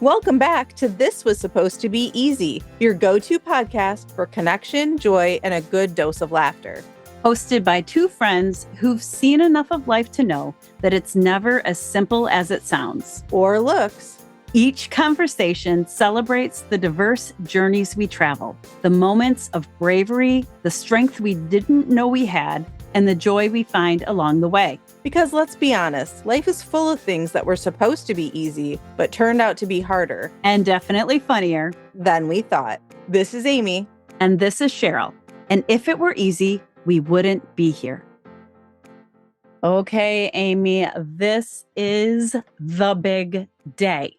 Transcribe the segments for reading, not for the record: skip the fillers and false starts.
Welcome back to This Was Supposed to Be Easy, your go-to podcast for connection, joy, and a good dose of laughter. Hosted by two friends who've seen enough of life to know that it's never as simple as it sounds or looks. Each conversation celebrates the diverse journeys we travel, the moments of bravery, the strength we didn't know we had, and the joy we find along the way. Because let's be honest, life is full of things that were supposed to be easy, but turned out to be harder. And definitely funnier than we thought. This is Amy. And this is Cheryl. And if it were easy, we wouldn't be here. Okay, Amy, this is the big day.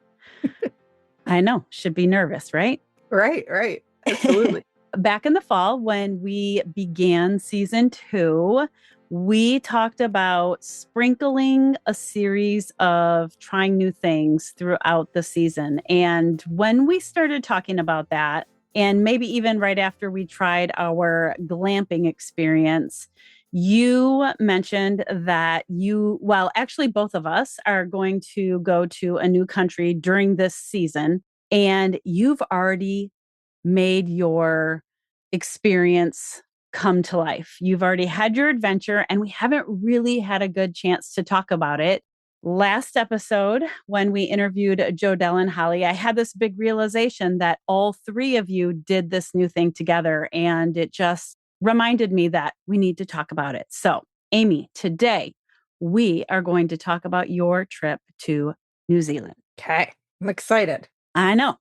I know, should be nervous, right? Right. Absolutely. Back in the fall, when we began season 2, we talked about sprinkling a series of trying new things throughout the season. And when we started talking about that, and maybe even right after we tried our glamping experience, you mentioned that actually both of us are going to go to a new country during this season, and you've already made your experience come to life. You've already had your adventure, and we haven't really had a good chance to talk about it. Last episode, when we interviewed Jodelle and Holly, I had this big realization that all three of you did this new thing together, and it just reminded me that we need to talk about it. So, Amy, today we are going to talk about your trip to New Zealand. Okay, I'm excited. I know,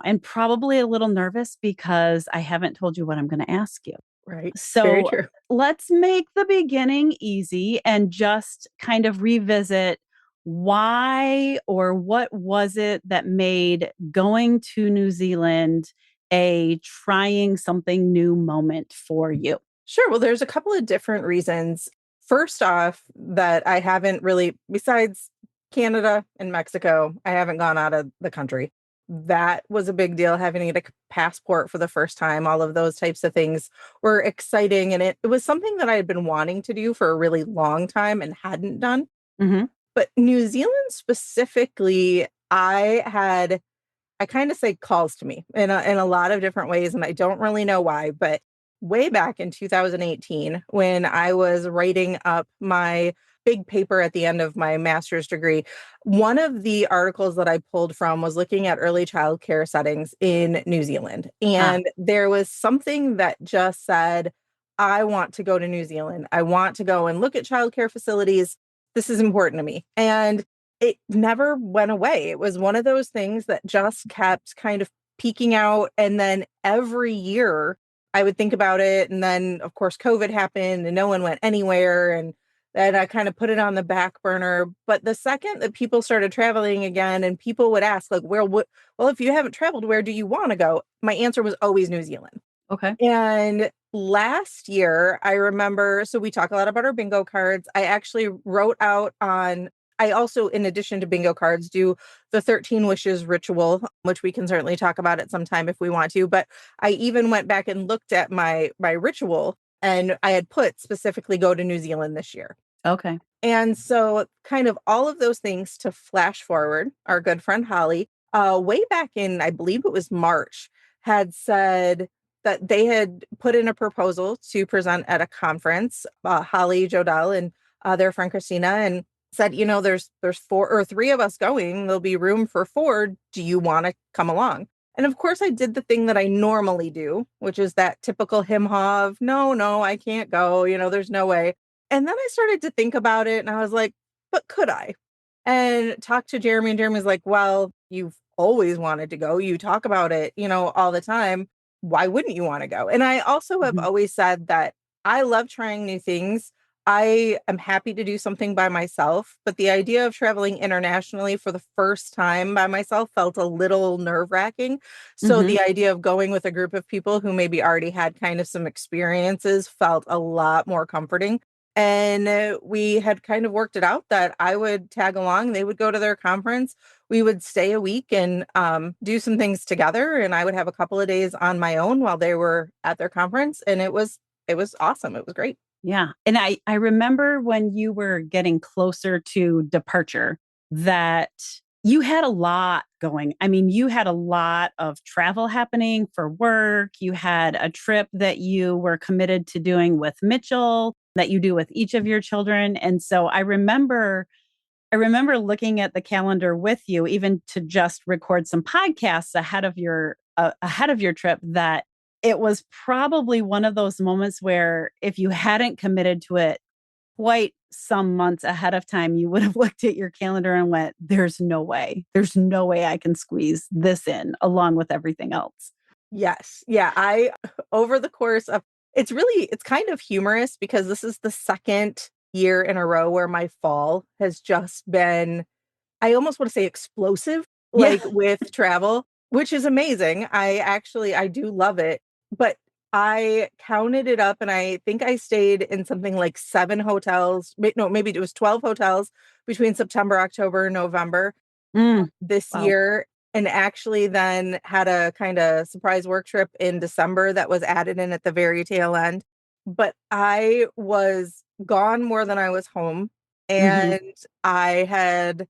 and probably a little nervous because I haven't told you what I'm going to ask you. Right. So let's make the beginning easy and just kind of revisit why or what was it that made going to New Zealand a trying something new moment for you? Sure. Well, there's a couple of different reasons. First off, that I haven't really, besides Canada and Mexico, I haven't gone out of the country. That was a big deal, having to get a passport for the first time. All of those types of things were exciting. And it was something that I had been wanting to do for a really long time and hadn't done. Mm-hmm. But New Zealand specifically, I kind of say calls to me in a lot of different ways. And I don't really know why, but way back in 2018, when I was writing up my big paper at the end of my master's degree, one of the articles that I pulled from was looking at early child care settings in New Zealand. And there was something that just said, I want to go to New Zealand. I want to go and look at child care facilities. This is important to me. And it never went away. It was one of those things that just kept kind of peeking out. And then every year I would think about it. And then, of course, COVID happened and no one went anywhere. And then I kind of put it on the back burner. But the second that people started traveling again and people would ask, like, well, if you haven't traveled, where do you want to go? My answer was always New Zealand. Okay. And last year, I remember, so we talk a lot about our bingo cards. I actually wrote out I also, in addition to bingo cards, do the 13 wishes ritual, which we can certainly talk about at some time if we want to. But I even went back and looked at my ritual, and I had put specifically go to New Zealand this year. Okay. And so kind of all of those things to flash forward, our good friend Holly, way back in, I believe it was March, had said that they had put in a proposal to present at a conference, Holly, Jodelle, and their friend Christina, and said, there's 4 or 3 of us going. There'll be room for 4. Do you want to come along? And of course, I did the thing that I normally do, which is that typical him-haw of, no, I can't go. There's no way. And then I started to think about it, and I was like, but could I? And talked to Jeremy, and Jeremy's like, well, you've always wanted to go. You talk about it, all the time. Why wouldn't you want to go? And I also have always said that I love trying new things. I am happy to do something by myself, but the idea of traveling internationally for the first time by myself felt a little nerve-wracking. So the idea of going with a group of people who maybe already had kind of some experiences felt a lot more comforting. And we had kind of worked it out that I would tag along. They would go to their conference. We would stay a week and do some things together. And I would have a couple of days on my own while they were at their conference. And it was awesome. It was great. Yeah. And I remember when you were getting closer to departure that you had a lot going. I mean, you had a lot of travel happening for work. You had a trip that you were committed to doing with Mitchell that you do with each of your children. And so I remember looking at the calendar with you even to just record some podcasts ahead of your trip, that it was probably one of those moments where if you hadn't committed to it quite some months ahead of time, you would have looked at your calendar and went, there's no way. There's no way I can squeeze this in along with everything else. Yes. Yeah. Over the course of, it's kind of humorous because this is the second year in a row where my fall has just been, I almost want to say explosive, Yeah. like with travel, which is amazing. I do love it. But I counted it up and I think I stayed in something like seven hotels. No, maybe it was 12 hotels between September, October, and November Mm, this wow. year. And actually then had a kind of surprise work trip in December that was added in at the very tail end. But I was gone more than I was home. Hmm. And I had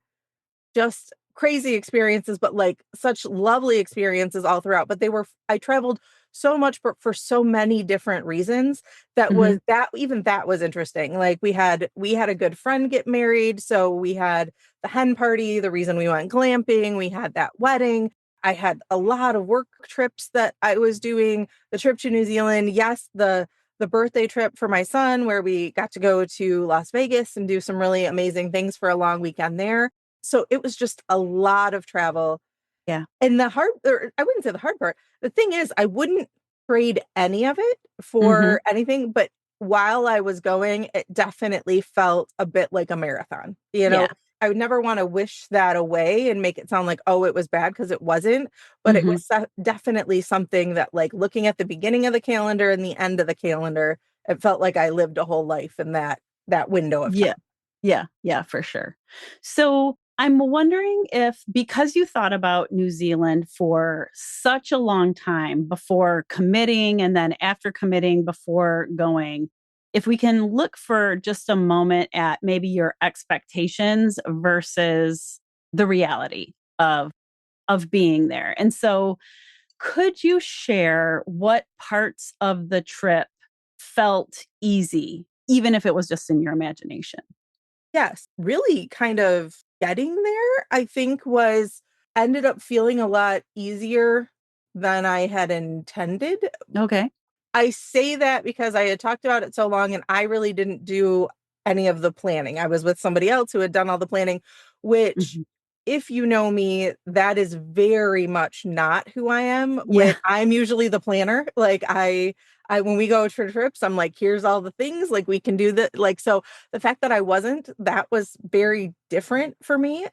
just crazy experiences, but like such lovely experiences all throughout. But I traveled so much for so many different reasons Hmm. that was interesting. Like we had a good friend get married. So we had the hen party, the reason we went glamping, we had that wedding. I had a lot of work trips that I was doing, the trip to New Zealand. Yes, the birthday trip for my son, where we got to go to Las Vegas and do some really amazing things for a long weekend there. So it was just a lot of travel. Yeah. And I wouldn't say the hard part. The thing is, I wouldn't trade any of it Hmm. for anything. But while I was going, it definitely felt a bit like a marathon. Yeah. I would never want to wish that away and make it sound like, oh, it was bad because it wasn't. But it Hmm. was definitely something that, like, looking at the beginning of the calendar and the end of the calendar, it felt like I lived a whole life in that window of Yeah. time. Yeah. Yeah, for sure. So I'm wondering if, because you thought about New Zealand for such a long time before committing and then after committing before going, if we can look for just a moment at maybe your expectations versus the reality of being there. And so could you share what parts of the trip felt easy, even if it was just in your imagination? Yes, really kind of getting there, I think was ended up feeling a lot easier than I had intended. Okay. I say that because I had talked about it so long and I really didn't do any of the planning. I was with somebody else who had done all the planning, which, Mhm. if you know me, that is very much not who I am. Yeah. I'm usually the planner. Like I when we go for trips, I'm like, here's all the things, like we can do that. Like, so the fact that I wasn't, that was very different for me.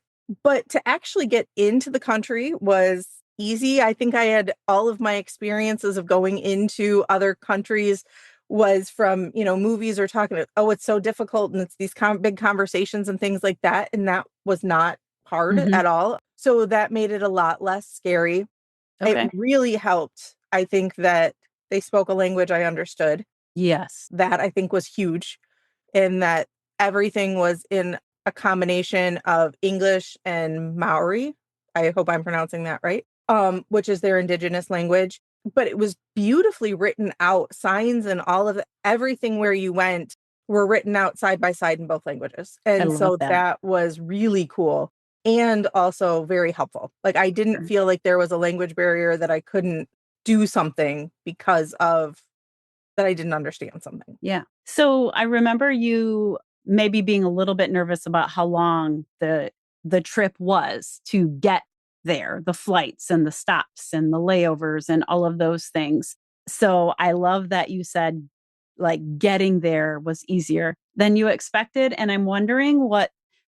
But to actually get into the country was easy. I think I had all of my experiences of going into other countries was from, movies or talking to, oh, it's so difficult and it's these big conversations and things like that. And that was not hard Mhm. at all. So that made it a lot less scary. It Okay. really helped. I think that they spoke a language I understood. Yes. That I think was huge, in that everything was in a combination of English and Maori. I hope I'm pronouncing that right. Which is their indigenous language. But it was beautifully written out. Signs and all of everything where you went were written out side by side in both languages. I And love so that. that was really cool and also very helpful. Like I didn't Sure. feel like there was a language barrier that I couldn't do something because of that I didn't understand something. Yeah. So I remember you maybe being a little bit nervous about how long the trip was to get there, the flights and the stops and the layovers and all of those things. So I love that you said like getting there was easier than you expected. And I'm wondering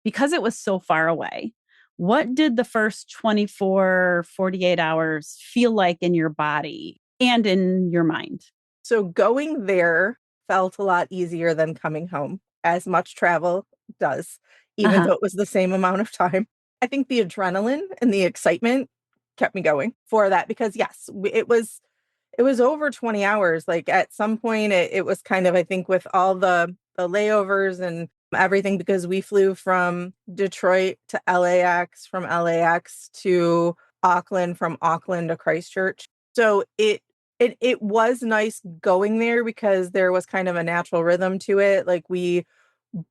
because it was so far away, what did the first 24, 48 hours feel like in your body and in your mind? So going there felt a lot easier than coming home, as much travel does, Uh even huh. though it was the same amount of time. I think the adrenaline and the excitement kept me going for that because yes, it was over 20 hours. Like at some point it was kind of, I think with all the layovers and everything because we flew from Detroit to LAX, from LAX to Auckland, from Auckland to Christchurch. So it was nice going there because there was kind of a natural rhythm to it. Like we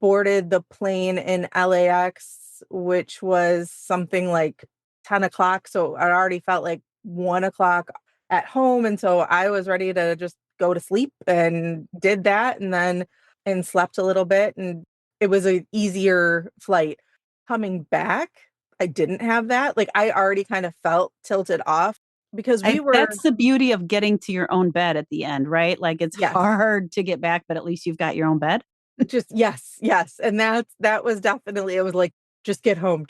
boarded the plane in LAX, which was something like 10 o'clock. So I already felt like 1 o'clock at home. And so I was ready to just go to sleep and did that and slept a little bit. And it was an easier flight. Coming back, I didn't have that. Like I already kind of felt tilted off because we were, That's the beauty of getting to your own bed at the end, right? Like it's yes, hard to get back, but at least you've got your own bed. just yes, yes. And that was definitely, it was like, just get home,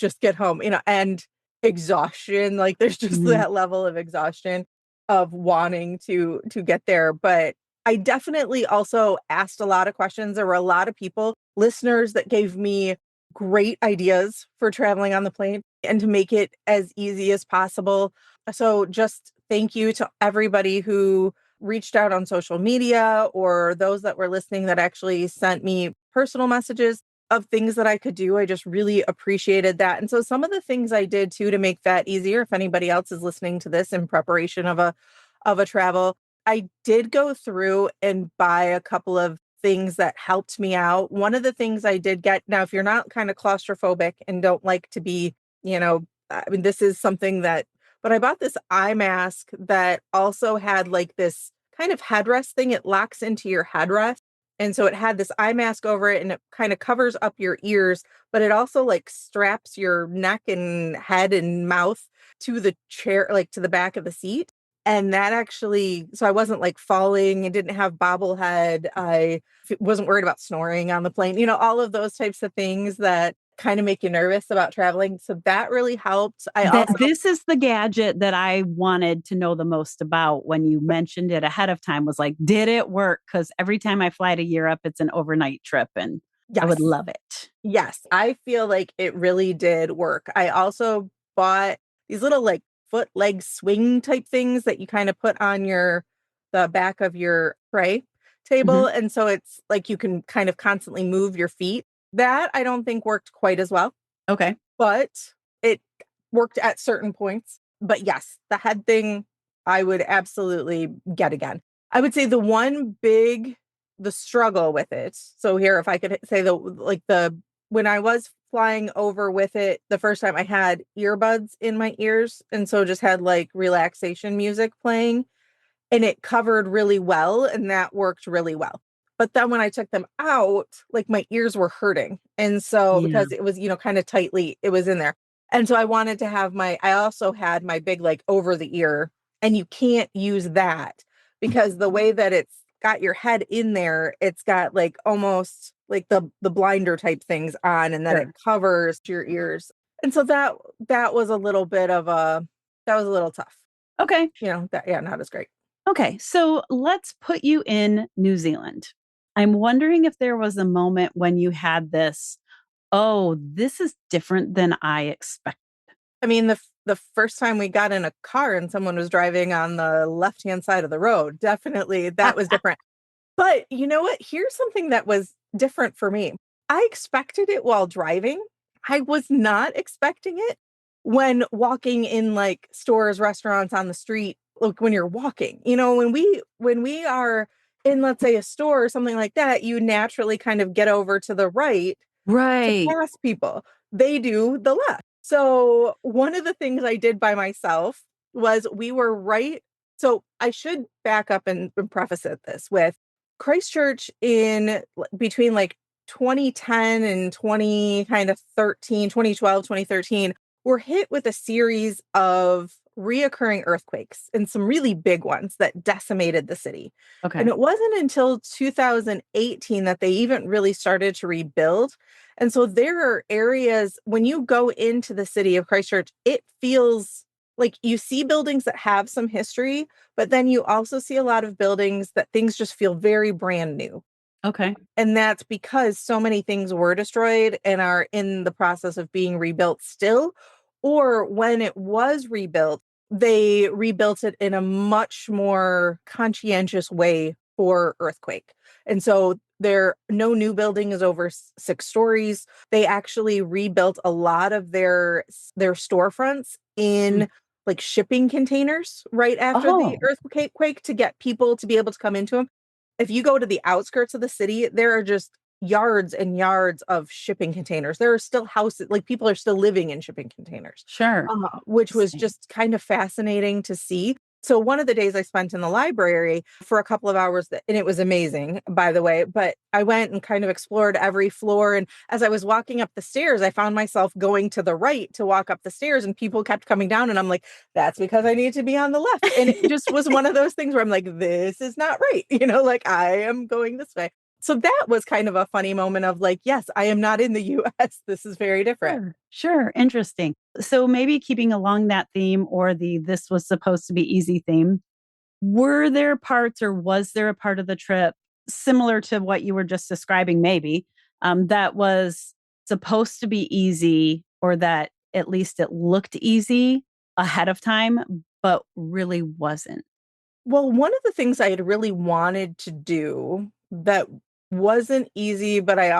and exhaustion. Like there's just Mhm. that level of exhaustion of wanting to get there. But I definitely also asked a lot of questions. There were a lot of people, listeners that gave me great ideas for traveling on the plane and to make it as easy as possible. So just thank you to everybody who reached out on social media or those that were listening that actually sent me personal messages of things that I could do. I just really appreciated that. And so some of the things I did too to make that easier, if anybody else is listening to this in preparation of a travel, I did go through and buy a couple of things that helped me out. One of the things I did get, now if you're not kind of claustrophobic and don't like to be, I mean, this is something that, but I bought this eye mask that also had like this kind of headrest thing. It locks into your headrest. And so it had this eye mask over it and it kind of covers up your ears, but it also like straps your neck and head and mouth to the chair, like to the back of the seat. And that actually, so I wasn't like falling. It didn't have bobblehead. I wasn't worried about snoring on the plane, all of those types of things that kind of make you nervous about traveling. So that really helped. I That also, this is the gadget that I wanted to know the most about when you mentioned it ahead of time was like, did it work? Because every time I fly to Europe, it's an overnight trip and I would yes, love it. yes, I feel like it really did work. I also bought these little like foot leg swing type things that you kind of put on the back of your tray table. Mhm. And so it's like you can kind of constantly move your feet. That I don't think worked quite as well, Okay. but it worked at certain points. But yes, the head thing I would absolutely get again. I would say the struggle with it. So here, if I could say when I was flying over with it, the first time I had earbuds in my ears. And so just had like relaxation music playing and it covered really well and that worked really well. But then when I took them out, like my ears were hurting. And so Yeah. because it was, kind of tightly, it was in there. And so I wanted to have I also had my big like over the ear and you can't use that because the way that it's got your head in there, it's got like almost like the blinder type things on and then it Sure. covers your ears. And so that was a little bit of that was a little tough. Okay. That yeah, not as great. Okay. So let's put you in New Zealand. I'm wondering if there was a moment when you had this, oh, this is different than I expected. I mean, the first time we got in a car and someone was driving on the left-hand side of the road, definitely that was different. But you know what? Here's something that was different for me. I expected it while driving. I was not expecting it when walking in like stores, restaurants on the street, like when you're walking. When we are in, let's say, a store or something like that, you naturally kind of get over to the right to Right. pass people. They do the left. So one of the things I did by myself was we were right. So I should back up and preface this with Christchurch between like 2010 and 20 kind of 13, 2012, 2013 were hit with a series of reoccurring earthquakes and some really big ones that decimated the city. And Okay. it wasn't until 2018 that they even really started to rebuild. And so there are areas when you go into the city of Christchurch, it feels like you see buildings that have some history, but then you also see a lot of buildings that things just feel very brand new. Okay. And that's because so many things were destroyed and are in the process of being rebuilt still. Or when it was rebuilt, they rebuilt it in a much more conscientious way for earthquake. And so there no new building is over 6 stories. They actually rebuilt a lot of their storefronts Mm. in like shipping containers right after the Oh, earthquake to get people to be able to come into them. If you go to the outskirts of the city, there are just yards and yards of shipping containers. There are still houses, like people are still living in shipping containers, sure. which was Interesting. just kind of fascinating to see. So one of the days I spent in the library for a couple of hours, and it was amazing, by the way, but I went and kind of explored every floor. And as I was walking up the stairs, I found myself going to the right to walk up the stairs and people kept coming down. And I'm like, that's because I need to be on the left. And it just was one of those things where I'm like, this is not right. Like I am going this way. So that was kind of a funny moment of like, yes, I am not in the US. This is very different. Sure, sure. Interesting. So maybe keeping along that theme or the this was supposed to be easy theme, were there parts or was there a part of the trip similar to what you were just describing, maybe, that was supposed to be easy or that at least it looked easy ahead of time, but really wasn't? Well, one of the things I had really wanted to do that wasn't easy, but I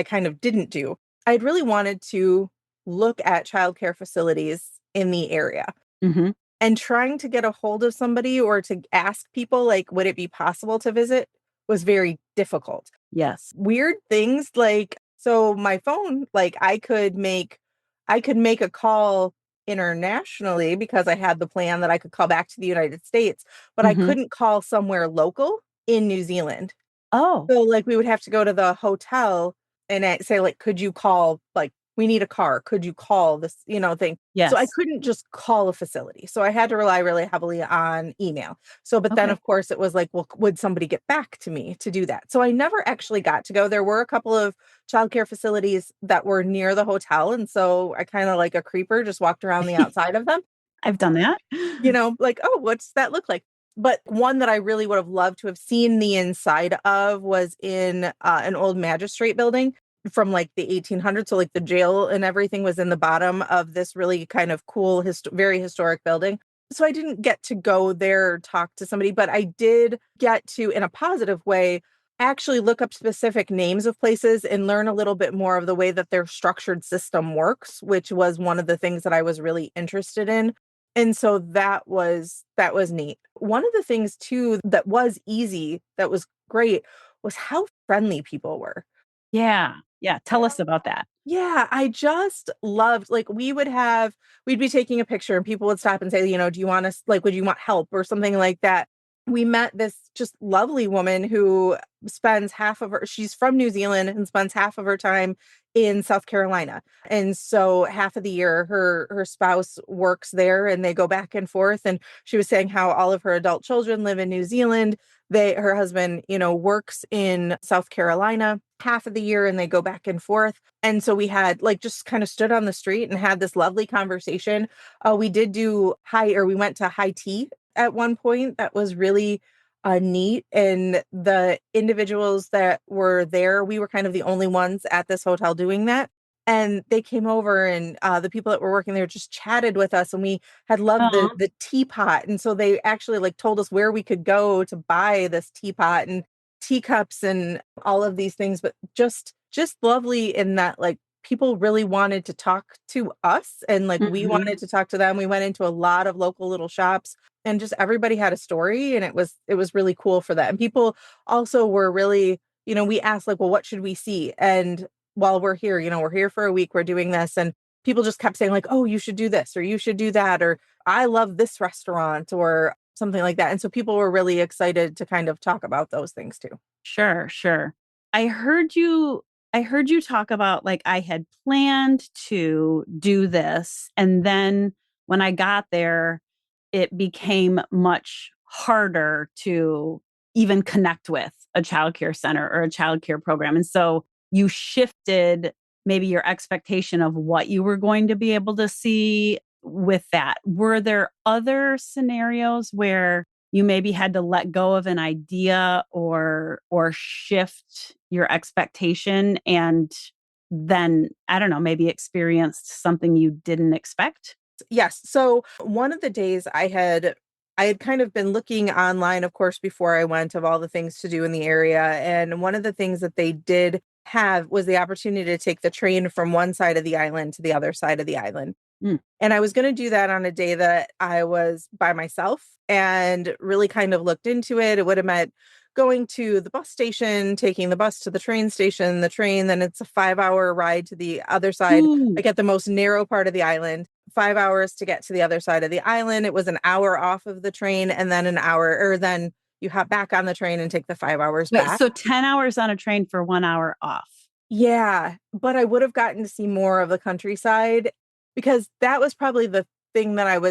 kind of didn't do. I'd really wanted to look at childcare facilities in the area Hmm. and trying to get a hold of somebody or to ask people, like, would it be possible to visit was very difficult. Yes. Weird things like, so my phone, like I could make a call internationally because I had the plan that I could call back to the United States, but I Hmm. couldn't call somewhere local in New Zealand. Oh, So, like, we would have to go to the hotel and say, like, "Could you call, like, we need a car. Could you call this, thing?" So I yes. couldn't just call a facility. So I had to rely really heavily on email. So, but then, Okay. of course, it was like, well, would somebody get back to me to do that? So I never actually got to go. There were a couple of childcare facilities that were near the hotel. And so I kind of like a creeper just walked around the outside of them. I've done that. Like, oh, what's that look like? But one that I really would have loved to have seen the inside of was in an old magistrate building from like the 1800s. So, like, the jail and everything was in the bottom of this really kind of cool, very historic building. So, I didn't get to go there, talk to somebody, but I did get to, in a positive way, actually look up specific names of places and learn a little bit more of the way that their structured system works, which was one of the things that I was really interested in. And so that was neat. One of the things too that was easy, that was great, was how friendly people were. Yeah. Yeah. Tell us about that. Yeah, I just loved, like, we'd be taking a picture and people would stop and say, do you want us, like, would you want help or something like that? We met this just lovely woman who she's from New Zealand and spends half of her time in South Carolina. And so half of the year her spouse works there and they go back and forth. And she was saying how all of her adult children live in New Zealand. Her husband, works in South Carolina half of the year and they go back and forth. And so we had, like, just kind of stood on the street and had this lovely conversation. We did we went to high tea at one point. That was really neat. And the individuals that were there, we were kind of the only ones at this hotel doing that. And they came over and the people that were working there just chatted with us and we had loved the Oh, the teapot. And so they actually like told us where we could go to buy this teapot and teacups and all of these things, but just lovely in that, like, people really wanted to talk to us and like we mhm. wanted to talk to them. We went into a lot of local little shops and just everybody had a story and it was really cool for that. And people also were really, we asked, like, well, what should we see? And while we're here, we're here for a week, we're doing this, and people just kept saying, like, oh, you should do this or you should do that, or I love this restaurant or something like that. And so people were really excited to kind of talk about those things too. Sure, sure. I heard you I heard you talk about, like, I had planned to do this, and then when I got there, it became much harder to even connect with a childcare center or a childcare program, and so you shifted maybe your expectation of what you were going to be able to see with that. Were there other scenarios where you maybe had to let go of an idea or shift your expectation and then, I don't know, maybe experienced something you didn't expect? Yes. So one of the days I had I had kind of been looking online, of course, before I went of all the things to do in the area. And one of the things that they did have was the opportunity to take the train from one side of the island to the other side of the island. Mm. And I was going to do that on a day that I was by myself and really kind of looked into it. It would have meant going to the bus station, taking the bus to the train station, the train, then it's a 5 hour ride to the other side, Ooh. like at the most narrow part of the island, 5 hours to get to the other side of the island. It was an hour off of the train and then an hour, or then you hop back on the train and take the 5 hours Wait, back. so 10 hours on a train for 1 hour off. Yeah, but I would have gotten to see more of the countryside because that was probably the thing that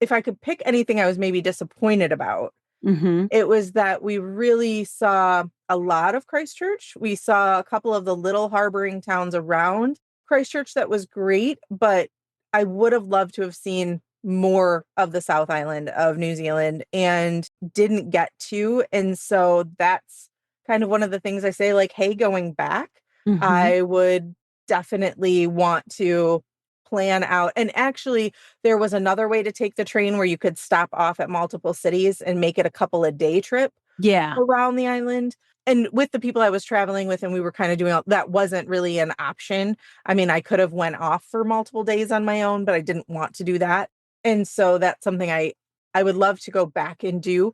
if I could pick anything I was maybe disappointed about, Mm-hmm. it was that we really saw a lot of Christchurch. We saw a couple of the little harboring towns around Christchurch that was great, but I would have loved to have seen more of the South Island of New Zealand and didn't get to. And so that's kind of one of the things I say, like, hey, going back, Mm-hmm. I would definitely want to plan out. And actually, there was another way to take the train where you could stop off at multiple cities and make it a couple of day trip Yeah. around the island. And with the people I was traveling with, and we were kind of doing that wasn't really an option. I mean, I could have went off for multiple days on my own, but I didn't want to do that. And so that's something I would love to go back and do.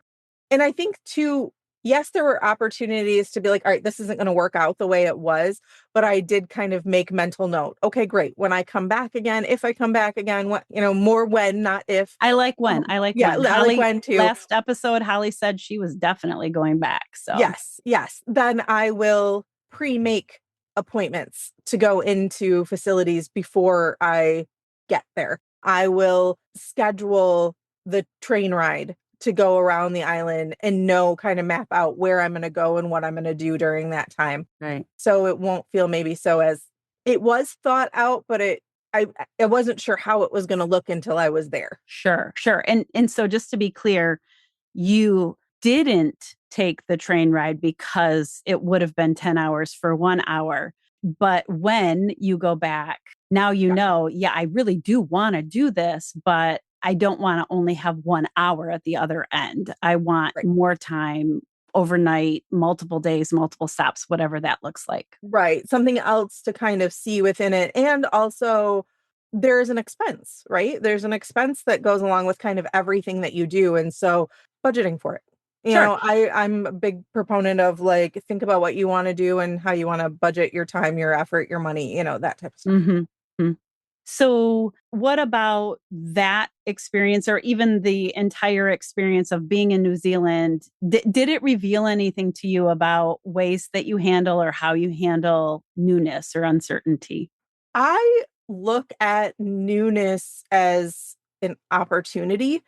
And I think too, yes, there were opportunities to be like, all right, this isn't going to work out the way it was, but I did kind of make mental note. Okay, great. When I come back again, if I come back again, what, more when, not if. I like when. I like Yeah, when. I like Holly, when too. last episode, Holly said she was definitely going back. So, Yes, yes. Then I will pre-make appointments to go into facilities before I get there. I will schedule the train ride to go around the island and kind of map out where I'm going to go and what I'm going to do during that time. right. So it won't feel maybe so as it was thought out, but I I wasn't sure how it was going to look until I was there. Sure, sure. And so just to be clear, you didn't take the train ride because it would have been 10 hours for 1 hour. But when you go back, now you Yeah, know, yeah, I really do want to do this, but I don't want to only have 1 hour at the other end. I want right. more time overnight, multiple days, multiple stops, whatever that looks like. Right. Something else to kind of see within it. And also, there's an expense, right? There's an expense that goes along with kind of everything that you do. And so, budgeting for it. Sure. I'm a big proponent of like, think about what you want to do and how you want to budget your time, your effort, your money, that type of stuff. Mm-hmm. So, what about that experience or even the entire experience of being in New Zealand? Did it reveal anything to you about ways that you handle or how you handle newness or uncertainty? I look at newness as an opportunity.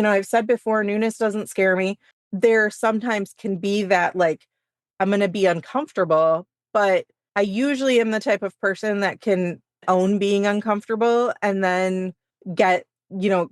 I've said before, newness doesn't scare me. There sometimes can be that, like, I'm going to be uncomfortable, but I usually am the type of person that can own being uncomfortable and then get,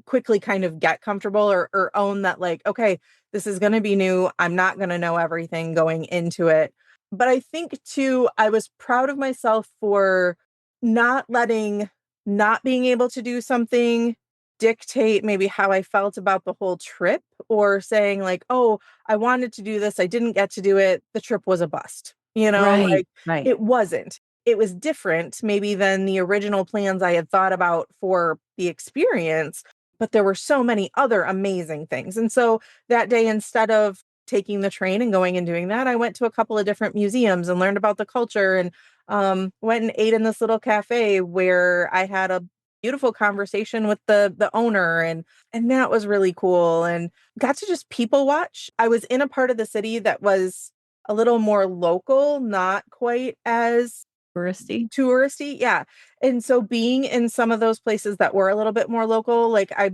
quickly kind of get comfortable or own that, like, okay, this is going to be new. I'm not going to know everything going into it. But I think too, I was proud of myself for not letting not being able to do something dictate maybe how I felt about the whole trip or saying like, "Oh, I wanted to do this, I didn't get to do it. The trip was a bust." Right, Like right. it wasn't. It was different maybe than the original plans I had thought about for the experience, but there were so many other amazing things. And so that day, instead of taking the train and going and doing that, I went to a couple of different museums and learned about the culture and went and ate in this little cafe where I had a beautiful conversation with the owner and that was really cool and got to just people watch. I was in a part of the city that was a little more local, not quite as Touristy. touristy. Yeah. And so being in some of those places that were a little bit more local, like I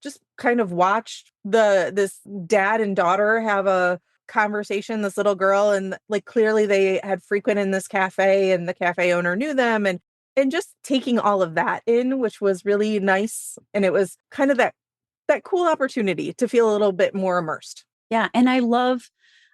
just kind of watched this dad and daughter have a conversation, this little girl, and like clearly they had frequented in this cafe and the cafe owner knew them and just taking all of that in, which was really nice. And it was kind of that cool opportunity to feel a little bit more immersed. Yeah, and I love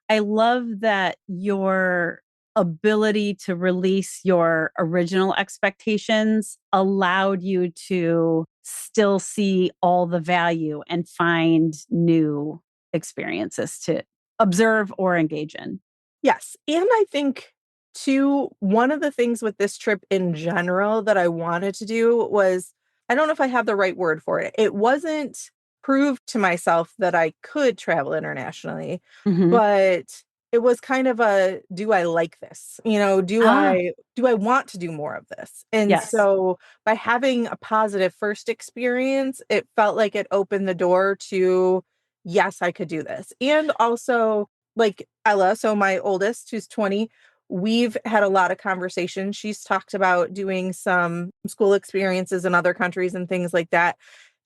that your ability to release your original expectations allowed you to still see all the value and find new experiences to observe or engage in. Yes. And I think, too, one of the things with this trip in general that I wanted to do was I don't know if I have the right word for it. It wasn't prove to myself that I could travel internationally, Mm-hmm. but it was kind of a do I like this? Ah, Do I want to do more of this? And yes. so by having a positive first experience, it felt like it opened the door to yes, I could do this. And also like Ella, so my oldest, who's 20, we've had a lot of conversations. She's talked about doing some school experiences in other countries and things like that.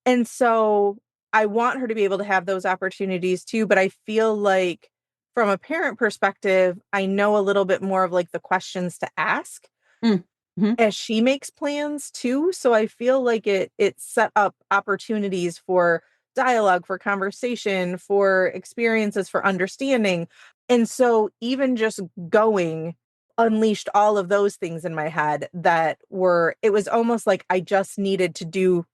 And so I want her to be able to have those opportunities too. But I feel like from a parent perspective, I know a little bit more of like the questions to ask Mm-hmm. as she makes plans too. So I feel like it set up opportunities for dialogue, for conversation, for experiences, for understanding. And so even just going unleashed all of those things in my head that were it was almost like I just needed to do it.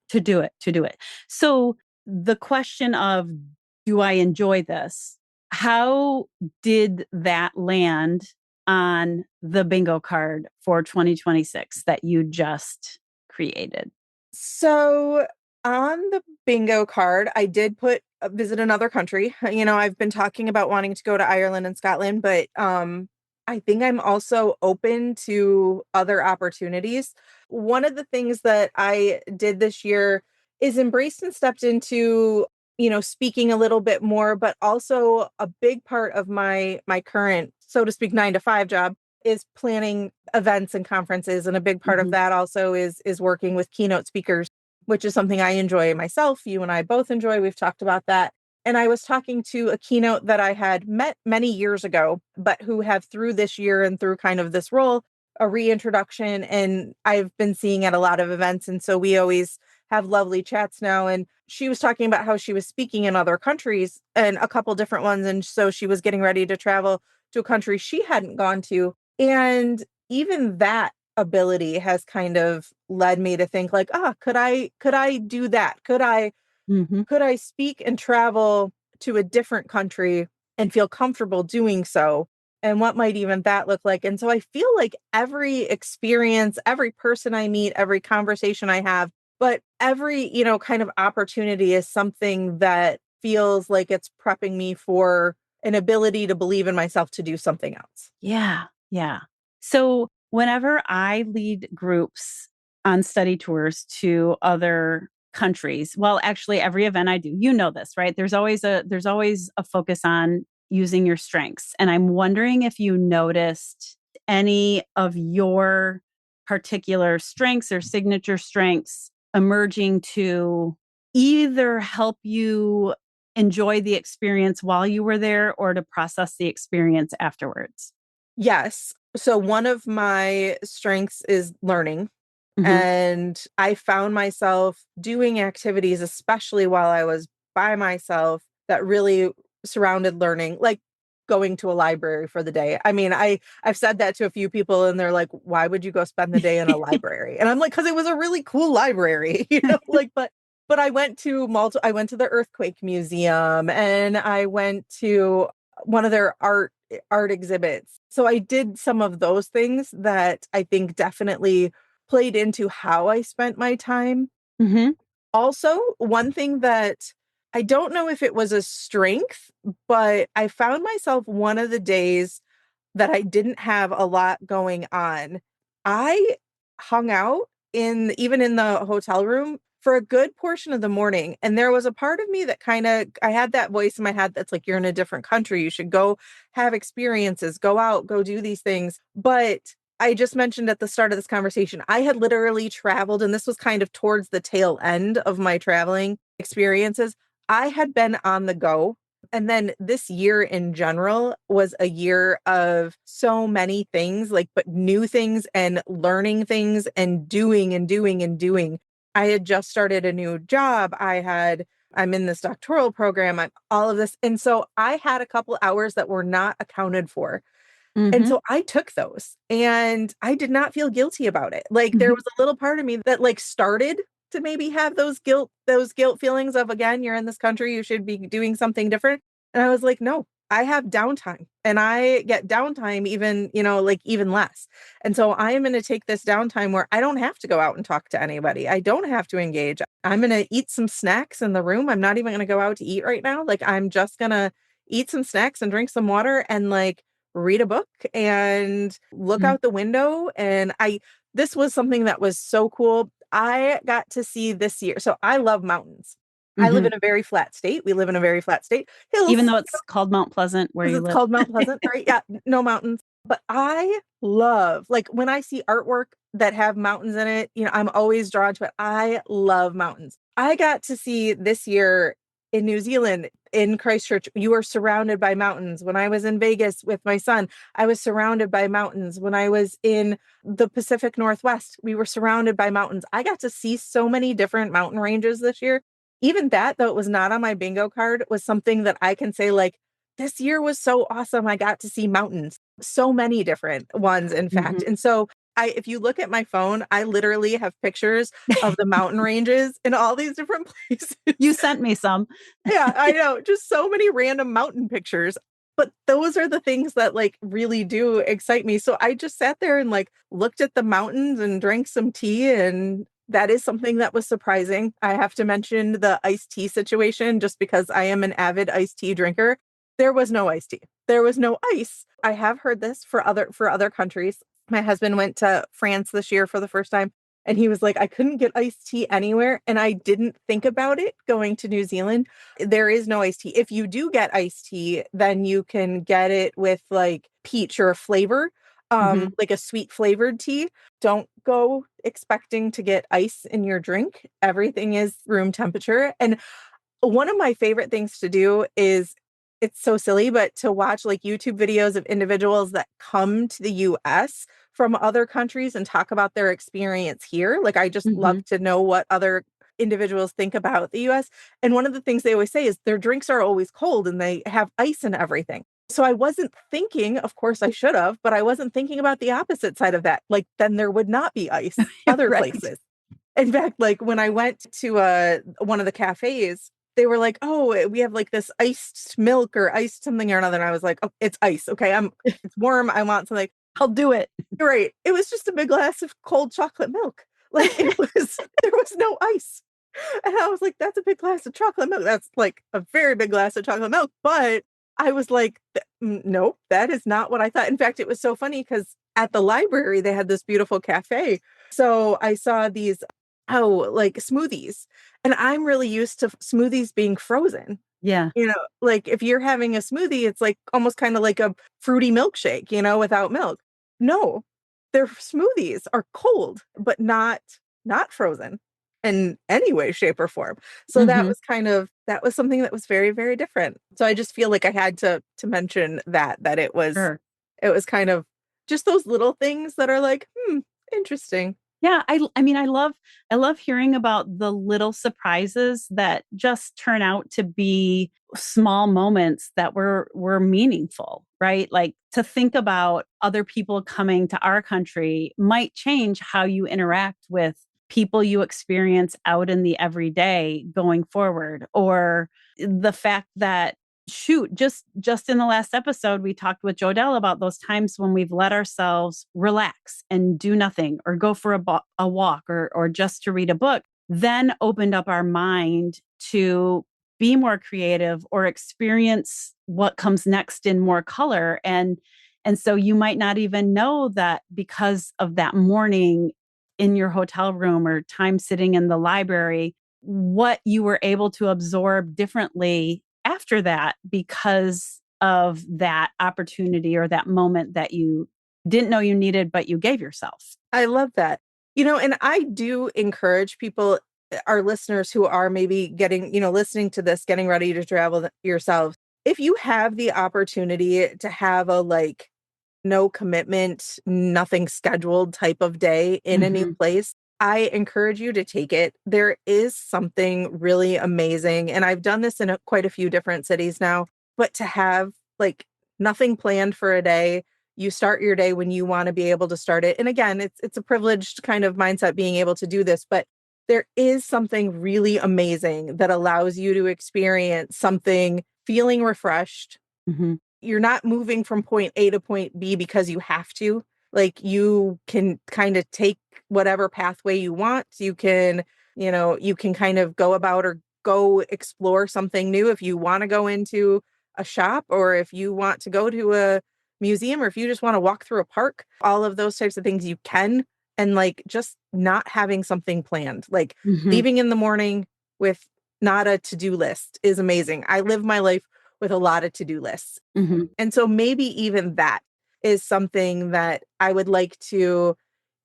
To do it. So the question of, do I enjoy this? How did that land on the bingo card for 2026 that you just created? So on the bingo card, I did put visit another country. I've been talking about wanting to go to Ireland and Scotland, but I think I'm also open to other opportunities. One of the things that I did this year is embraced and stepped into, speaking a little bit more, but also a big part of my current, so to speak, 9 to 5 job is planning events and conferences, and a big part of Mhm. that also is working with keynote speakers, which is something I enjoy myself. You and I both enjoy. We've talked about that. And I was talking to a keynote that I had met many years ago, but who have through this year and through kind of this role, a reintroduction. And I've been seeing at a lot of events. And so we always have lovely chats now. And she was talking about how she was speaking in other countries and a couple different ones. And so she was getting ready to travel to a country she hadn't gone to. And even that ability has kind of led me to think like, could I do that? Mhm. Could I speak and travel to a different country and feel comfortable doing so? And what might even that look like? And so I feel like every experience, every person I meet, every conversation I have, but every, kind of opportunity is something that feels like it's prepping me for an ability to believe in myself to do something else. Yeah, yeah. So whenever I lead groups on study tours to other countries, well, actually every event I do, you know this, right? There's always a focus on using your strengths. And I'm wondering if you noticed any of your particular strengths or signature strengths emerging to either help you enjoy the experience while you were there or to process the experience afterwards. Yes. So one of my strengths is learning. Mhm. And I found myself doing activities, especially while I was by myself, that really surrounded learning, like going to a library for the day. I mean, I've said that to a few people and they're like, why would you go spend the day in a library? And I'm like, because it was a really cool library, like, but I went to the Earthquake Museum and I went to one of their art exhibits. So I did some of those things that I think definitely played into how I spent my time. Mhm. Also, one thing that I don't know if it was a strength, but I found myself one of the days that I didn't have a lot going on. I hung out even in the hotel room for a good portion of the morning. And there was a part of me that I had that voice in my head that's like, you're in a different country. You should go have experiences, go out, go do these things. But I just mentioned at the start of this conversation, I had literally traveled, and this was kind of towards the tail end of my traveling experiences. I had been on the go, and then this year in general was a year of so many things, like, but new things and learning things and doing and doing and doing. I had just started a new job. I'm in this doctoral program. I'm all of this. And so I had a couple hours that were not accounted for. And Mhm. so I took those and I did not feel guilty about it. Like there Mhm. was a little part of me that like started to maybe have those guilt feelings of, again, you're in this country, you should be doing something different. And I was like, no, I have downtime and I get downtime even, like even less. And so I am going to take this downtime where I don't have to go out and talk to anybody. I don't have to engage. I'm going to eat some snacks in the room. I'm not even going to go out to eat right now. Like I'm just going to eat some snacks and drink some water and like read a book and look Mm. out the window. And this was something that was so cool. I got to see this year. So I love mountains. I live Mhm. in a very flat state. We live in a very flat state. Even Hills, though it's called Mount Pleasant where because you it's live. called Mount Pleasant, right? Yeah, no mountains. But I love, like, when I see artwork that have mountains in it, I'm always drawn to it. I love mountains. I got to see this year in New Zealand, in Christchurch, you are surrounded by mountains. When I was in Vegas with my son, I was surrounded by mountains. When I was in the Pacific Northwest, we were surrounded by mountains. I got to see so many different mountain ranges this year. Even that, though it was not on my bingo card, was something that I can say, like, this year was so awesome. I got to see mountains, so many different ones, in fact. Mhm. And so if you look at my phone, I literally have pictures of the mountain ranges in all these different places. You sent me some. Yeah, I know. Just so many random mountain pictures. But those are the things that like really do excite me. So I just sat there and like looked at the mountains and drank some tea. And that is something that was surprising. I have to mention the iced tea situation just because I am an avid iced tea drinker. There was no iced tea. There was no ice. I have heard this for other countries. My husband went to France this year for the first time. And he was like, I couldn't get iced tea anywhere. And I didn't think about it going to New Zealand. There is no iced tea. If you do get iced tea, then you can get it with like peach or a flavor, Mhm. like a sweet flavored tea. Don't go expecting to get ice in your drink. Everything is room temperature. And one of my favorite things to do is, it's so silly, but to watch like YouTube videos of individuals that come to the US from other countries and talk about their experience here. Like, I just love Mhm. to know what other individuals think about the US. And one of the things they always say is their drinks are always cold and they have ice and everything. So I wasn't thinking, of course I should have, but I wasn't thinking about the opposite side of that. Like, then there would not be ice other Right. places. In fact, like when I went to one of the cafes, they were like, "Oh, we have like this iced milk or iced something or another." And I was like, "Oh, it's ice. Okay, it's warm. I want something." I'll do it. Right. It was just a big glass of cold chocolate milk. Like it was, there was no ice. And I was like, that's a big glass of chocolate milk. That's like a very big glass of chocolate milk. But I was like, nope, that is not what I thought. In fact, it was so funny because at the library, they had this beautiful cafe. So I saw these, like smoothies. And I'm really used to smoothies being frozen. Yeah. Like if you're having a smoothie, it's like almost kind of like a fruity milkshake, without milk. No, their smoothies are cold, but not frozen in any way, shape, or form. So Mhm. that was something that was very, very different. So I just feel like I had to mention that Sure. it was kind of just those little things that are like, interesting. Yeah, I mean, I love hearing about the little surprises that just turn out to be small moments that were meaningful, right? Like to think about other people coming to our country might change how you interact with people you experience out in the everyday going forward, or the fact that shoot, just in the last episode we talked with Jodelle about those times when we've let ourselves relax and do nothing or go for a walk or just to read a book, then opened up our mind to be more creative or experience what comes next in more color. And so you might not even know that because of that morning in your hotel room or time sitting in the library, what you were able to absorb differently after that because of that opportunity or that moment that you didn't know you needed, but you gave yourself. I love that. And I do encourage people, our listeners who are maybe getting, listening to this, getting ready to travel yourselves. If you have the opportunity to have a like no commitment, nothing scheduled type of day in a new Mhm. place, I encourage you to take it. There is something really amazing. And I've done this in quite a few different cities now, but to have like nothing planned for a day, You start your day when you want to be able to start it. And again, it's a privileged kind of mindset being able to do this, but there is something really amazing that allows you to experience something feeling refreshed. Mhm. You're not moving from point A to point B because you have to. Like you can kind of take whatever pathway you want. You can kind of go about or go explore something new if you want to go into a shop or if you want to go to a museum or if you just want to walk through a park. All of those types of things you can. And like just not having something planned, like Mhm. leaving in the morning with not a to-do list is amazing. I live my life with a lot of to-do lists. Mhm. And so maybe even that is something that I would like to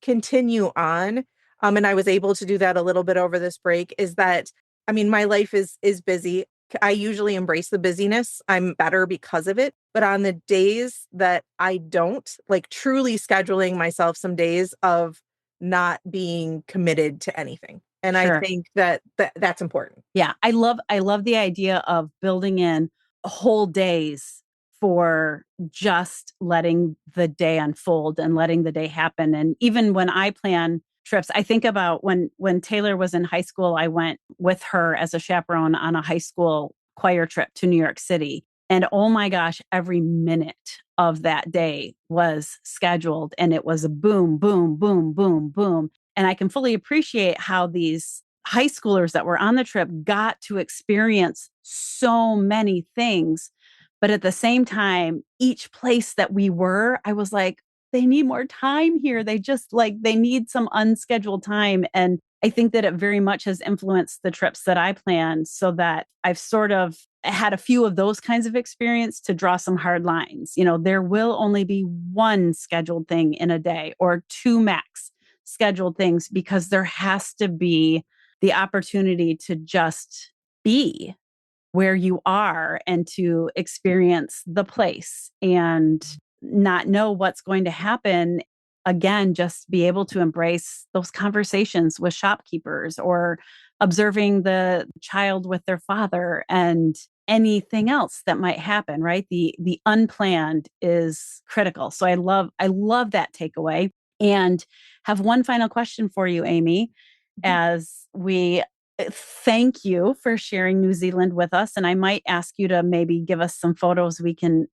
continue on. And I was able to do that a little bit over this break is that, I mean, my life is busy. I usually embrace the busyness. I'm better because of it. But on the days that I don't, like truly scheduling myself some days of not being committed to anything. And I Sure. think that's important. Yeah, I love the idea of building in whole days for just letting the day unfold and letting the day happen. And even when I plan trips, I think about when Taylor was in high school, I went with her as a chaperone on a high school choir trip to New York City. And oh my gosh, every minute of that day was scheduled and it was a boom, boom, boom, boom, boom. And I can fully appreciate how these high schoolers that were on the trip got to experience so many things. But at the same time, each place that we were, I was like, they need more time here. They just like, they need some unscheduled time. And I think that it very much has influenced the trips that I planned so that I've sort of had a few of those kinds of experience to draw some hard lines. You know, there will only be one scheduled thing in a day or two max scheduled things because there has to be the opportunity to just be where you are and to experience the place and not know what's going to happen. Again, just be able to embrace those conversations with shopkeepers or observing the child with their father and anything else that might happen, right? The unplanned is critical. So I love that takeaway. And have one final question for you, Amy, as we thank you for sharing New Zealand with us. And I might ask you to maybe give us some photos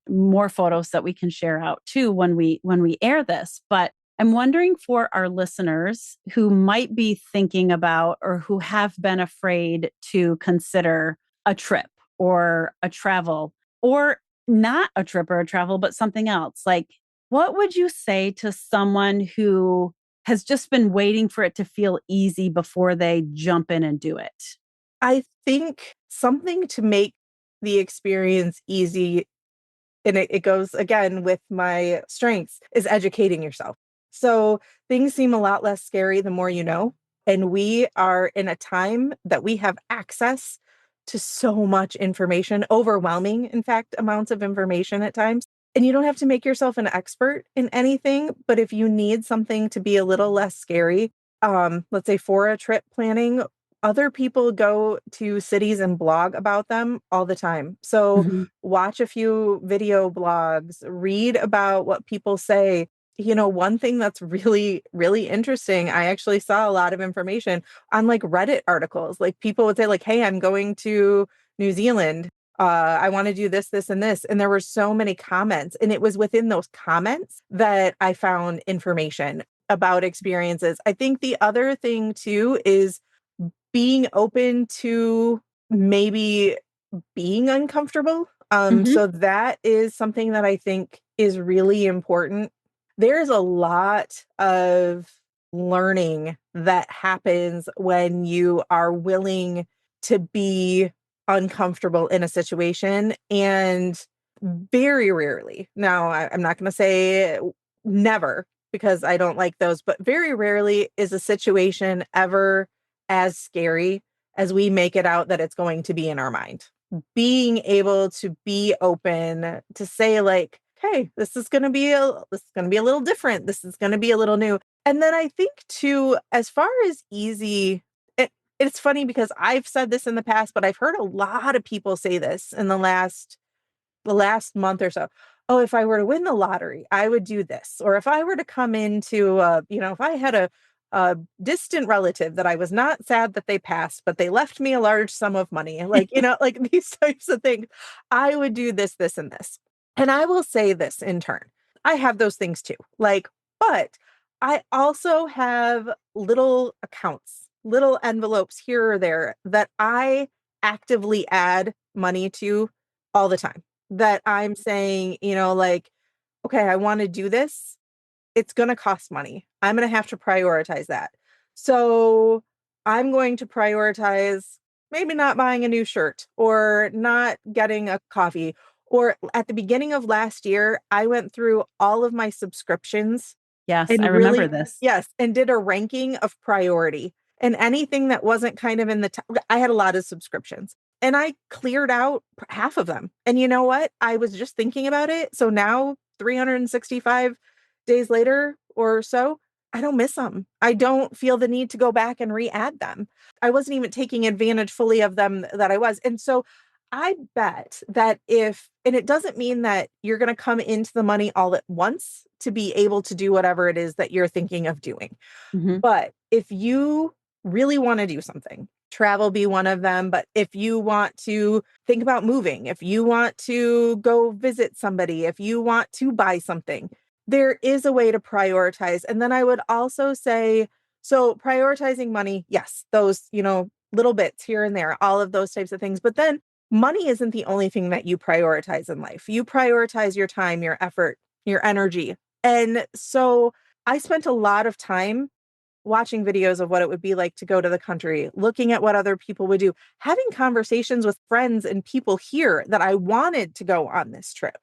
more photos that we can share out too when we air this. But I'm wondering for our listeners who might be thinking about or who have been afraid to consider a trip or a travel or not a trip or a travel, but something else. Like, what would you say to someone who has just been waiting for it to feel easy before they jump in and do it? I think something to make the experience easy, and it goes again with my strengths, is educating yourself. So things seem a lot less scary the more you know. And we are in a time that we have access to so much information, overwhelming, in fact, amounts of information at times. And you don't have to make yourself an expert in anything, but if you need something to be a little less scary, let's say for a trip planning, other people go to cities and blog about them all the time. So Mhm. watch a few video blogs, read about what people say. You know, one thing that's really, really interesting, I actually saw a lot of information on like Reddit articles. Like people would say, like, hey, I'm going to New Zealand. I want to do this, this, and this. And there were so many comments. And it was within those comments that I found information about experiences. I think the other thing too is being open to maybe being uncomfortable. Mhm. So that is something that I think is really important. There's a lot of learning that happens when you are willing to be uncomfortable in a situation. And very rarely, now I'm not going to say never because I don't like those, but very rarely is a situation ever as scary as we make it out that it's going to be in our mind. Being able to be open to say like, "Hey, this is going to be a little different. This is going to be a little new." And then I think too, as far as easy, it's funny because I've said this in the past, but I've heard a lot of people say this in the last month or so. oh, if I were to win the lottery, I would do this. Or if I were to come into, if I had a distant relative that I was not sad that they passed, but they left me a large sum of money, like, like these types of things, I would do this, this, and this. And I will say this in turn. I have those things too. Like, but I also have little accounts, little envelopes here or there that I actively add money to all the time. That I'm saying, like, okay, I want to do this. It's going to cost money. I'm going to have to prioritize that. So I'm going to prioritize maybe not buying a new shirt or not getting a coffee. Or at the beginning of last year, I went through all of my subscriptions Yes, I and remember really, this. yes, and did a ranking of priority. And anything that wasn't kind of in the, I had a lot of subscriptions and I cleared out half of them. And you know what? I was just thinking about it. So now, 365 days later or so, I don't miss them. I don't feel the need to go back and re-add them. I wasn't even taking advantage fully of them that I was. And so I bet that and it doesn't mean that you're going to come into the money all at once to be able to do whatever it is that you're thinking of doing. Mhm. But if you really want to do something, travel be one of them. But if you want to think about moving, if you want to go visit somebody, if you want to buy something, there is a way to prioritize. And then I would also say, so prioritizing money, yes, those, little bits here and there, all of those types of things. But then money isn't the only thing that you prioritize in life. You prioritize your time, your effort, your energy. And so I spent a lot of time watching videos of what it would be like to go to the country, looking at what other people would do, having conversations with friends and people here that I wanted to go on this trip.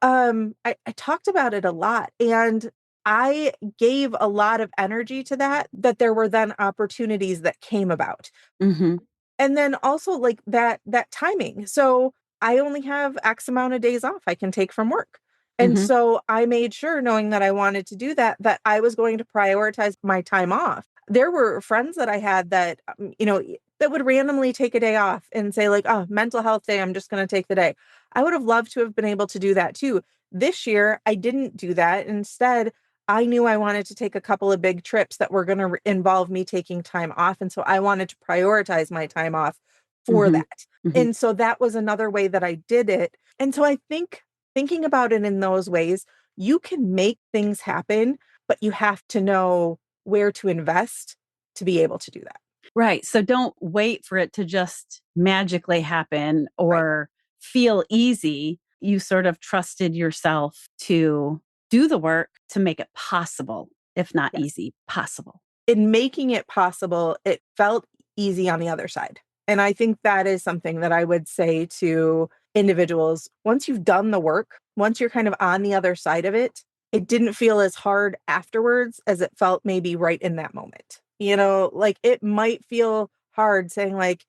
I talked about it a lot and I gave a lot of energy to that there were then opportunities that came about. Mhm. And then also like that timing. So I only have X amount of days off I can take from work. And Mhm. so I made sure, knowing that I wanted to do that I was going to prioritize my time off. There were friends that I had that, that would randomly take a day off and say like, oh, mental health day, I'm just going to take the day. I would have loved to have been able to do that too. This year, I didn't do that. Instead, I knew I wanted to take a couple of big trips that were going to involve me taking time off. And so I wanted to prioritize my time off for Mhm. that. Mhm. And so that was another way that I did it. And so I think thinking about it in those ways, you can make things happen, but you have to know where to invest to be able to do that. Right. So don't wait for it to just magically happen Right. or feel easy. You sort of trusted yourself to do the work to make it possible, if not Yes. easy, possible. In making it possible, it felt easy on the other side. And I think that is something that I would say to individuals. Once you've done the work, once you're kind of on the other side of it, it didn't feel as hard afterwards as it felt maybe right in that moment. Like it might feel hard saying, like,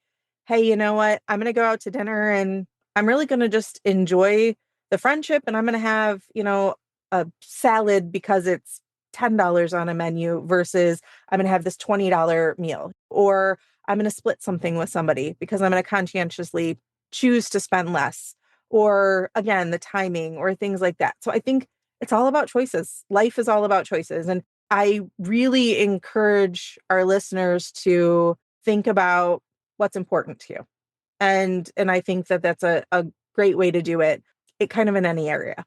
hey, you know what? I'm going to go out to dinner and I'm really going to just enjoy the friendship and I'm going to have, a salad because it's $10 on a menu versus I'm going to have this $20 meal, or I'm going to split something with somebody because I'm going to conscientiously choose to spend less, or again, the timing or things like that. So I think it's all about choices. Life is all about choices. And I really encourage our listeners to think about what's important to you. And I think that that's a great way to do it. It kind of in any area.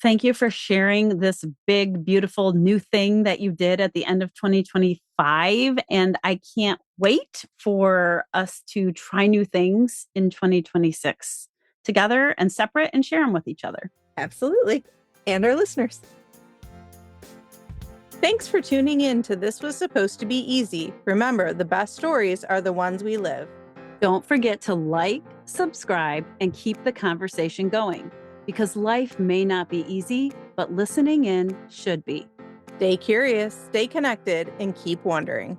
Thank you for sharing this big, beautiful new thing that you did at the end of 2025. And I can't wait for us to try new things in 2026 together and separate and share them with each other. Absolutely. And our listeners. Thanks for tuning in to This Was Supposed to Be Easy. Remember, the best stories are the ones we live. Don't forget to like, subscribe, and keep the conversation going because life may not be easy, but listening in should be. Stay curious, stay connected, and keep wondering.